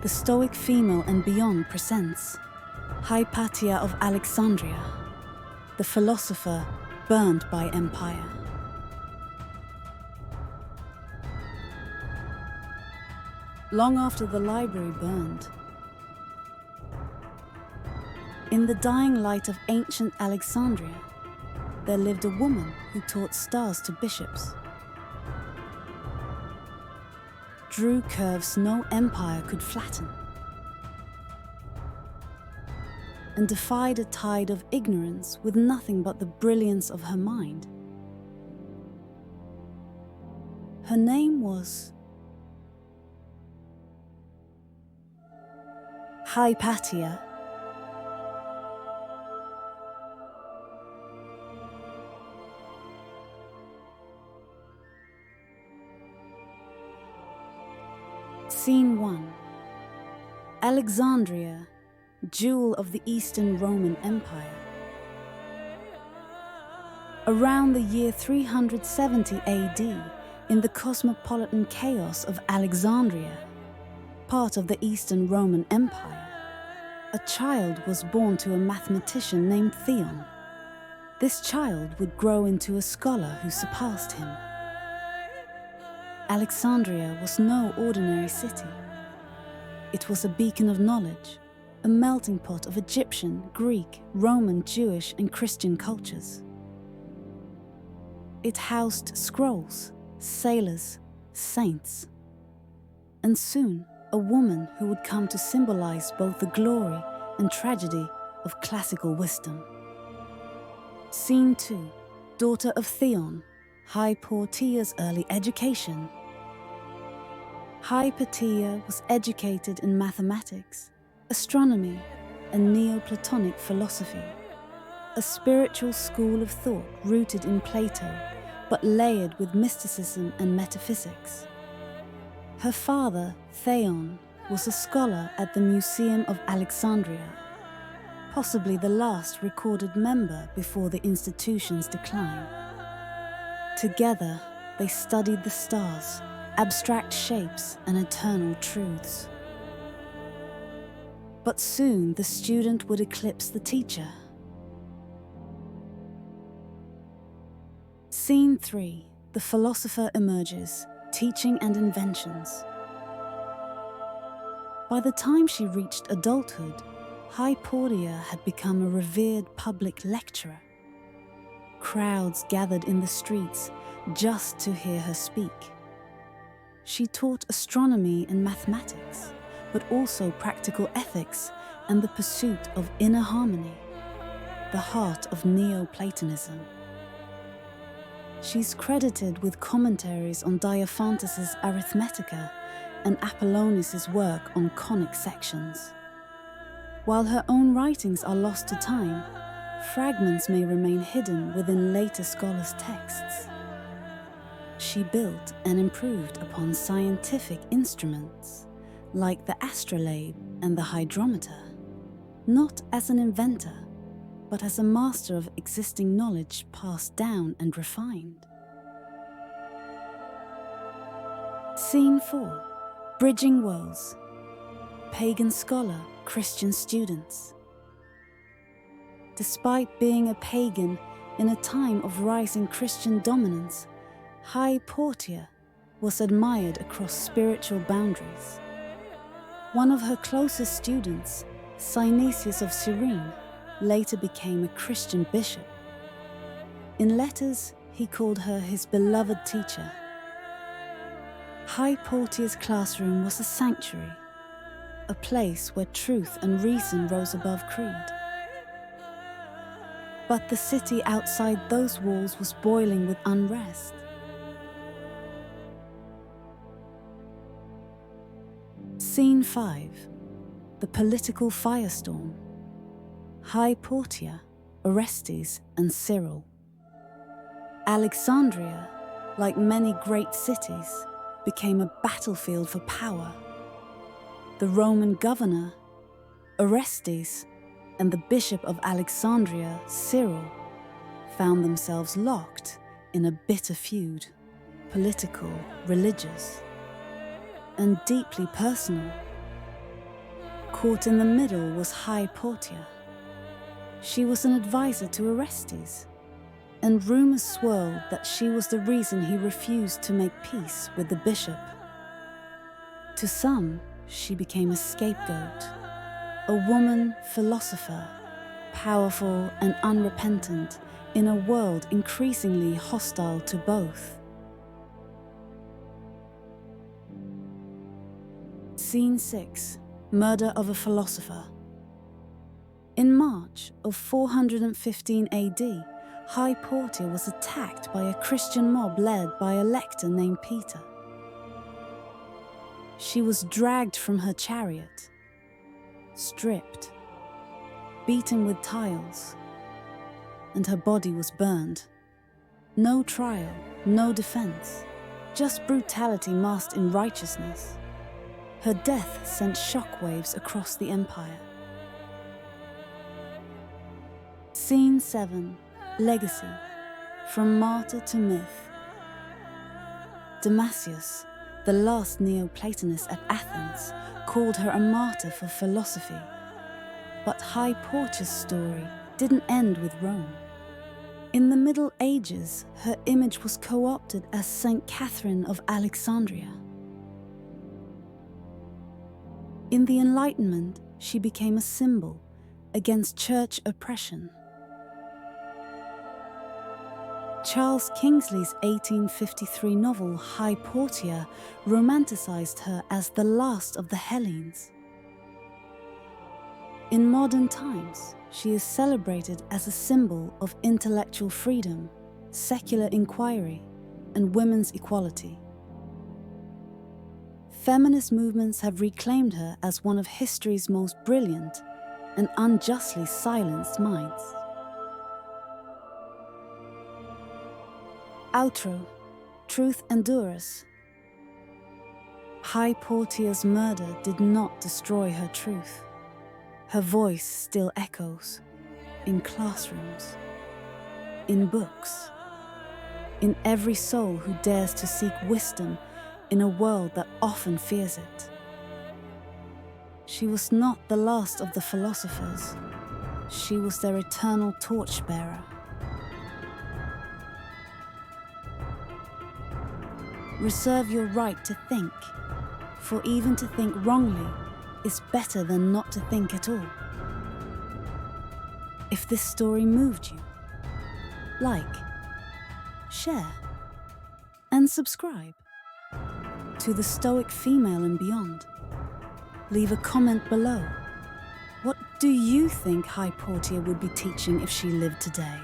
the Stoic Female and Beyond presents Hypatia of Alexandria, the philosopher burned by empire. Long after the library burned, in the dying light of ancient Alexandria, there lived a woman who taught stars to bishops, drew curves no empire could flatten, and defied a tide of ignorance with nothing but the brilliance of her mind. Her name was Hypatia. Scene 1. Alexandria, jewel of the Eastern Roman Empire. Around the year 370 AD, in the cosmopolitan chaos of Alexandria, part of the Eastern Roman Empire, a child was born to a mathematician named Theon. This child would grow into a scholar who surpassed him. Alexandria was no ordinary city. It was a beacon of knowledge, a melting pot of Egyptian, Greek, Roman, Jewish, and Christian cultures. It housed scrolls, sailors, saints, and soon a woman who would come to symbolize both the glory and tragedy of classical wisdom. Scene 2. Daughter of Theon, Hypatia's early education. Hypatia was educated in mathematics, astronomy, and Neoplatonic philosophy, a spiritual school of thought rooted in Plato, but layered with mysticism and metaphysics. Her father, Theon, was a scholar at the Museum of Alexandria, possibly the last recorded member before the institution's decline. Together, they studied the stars, abstract shapes, and eternal truths. But soon the student would eclipse the teacher. Scene 3. The philosopher emerges, teaching and inventions. By the time she reached adulthood, Hypatia had become a revered public lecturer. Crowds gathered in the streets just to hear her speak. She taught astronomy and mathematics, but also practical ethics and the pursuit of inner harmony, the heart of Neoplatonism. She's credited with commentaries on Diophantus's Arithmetica and Apollonius's work on conic sections. While her own writings are lost to time, fragments may remain hidden within later scholars' texts. She built and improved upon scientific instruments, like the astrolabe and the hydrometer, not as an inventor, but as a master of existing knowledge passed down and refined. Scene 4. Bridging worlds. Pagan scholar, Christian students. Despite being a pagan in a time of rising Christian dominance, Hypatia was admired across spiritual boundaries. One of her closest students, Synesius of Cyrene, later became a Christian bishop. In letters, he called her his beloved teacher. Hypatia's classroom was a sanctuary, a place where truth and reason rose above creed. But the city outside those walls was boiling with unrest. Scene 5. The political firestorm. Hypatia, Orestes, and Cyril. Alexandria, like many great cities, became a battlefield for power. The Roman governor, Orestes, and the Bishop of Alexandria, Cyril, found themselves locked in a bitter feud, political, religious, and deeply personal. Caught in the middle was Hypatia. She was an advisor to Orestes, and rumors swirled that she was the reason he refused to make peace with the bishop. To some, she became a scapegoat, a woman philosopher, powerful and unrepentant in a world increasingly hostile to both. Scene 6. Murder of a philosopher. In March of 415 AD, Hypatia was attacked by a Christian mob led by a lector named Peter. She was dragged from her chariot, stripped, beaten with tiles, and her body was burned. No trial, no defense, just brutality masked in righteousness. Her death sent shockwaves across the empire. Scene 7. Legacy. From martyr to myth. Damasius, the last Neoplatonist at Athens, called her a martyr for philosophy. But Hypatia's story didn't end with Rome. In the Middle Ages, her image was co-opted as Saint Catherine of Alexandria. In the Enlightenment, she became a symbol against church oppression. Charles Kingsley's 1853 novel Hypatia romanticized her as the last of the Hellenes. In modern times, she is celebrated as a symbol of intellectual freedom, secular inquiry, and women's equality. Feminist movements have reclaimed her as one of history's most brilliant and unjustly silenced minds. Outro. Truth endures. Hypatia's murder did not destroy her truth. Her voice still echoes in classrooms, in books, in every soul who dares to seek wisdom in a world that often fears it. She was not the last of the philosophers. She was their eternal torchbearer. Reserve your right to think, for even to think wrongly is better than not to think at all. If this story moved you, like, share, and subscribe to the Stoic Female and Beyond. Leave a comment below. What do you think Hypatia would be teaching if she lived today?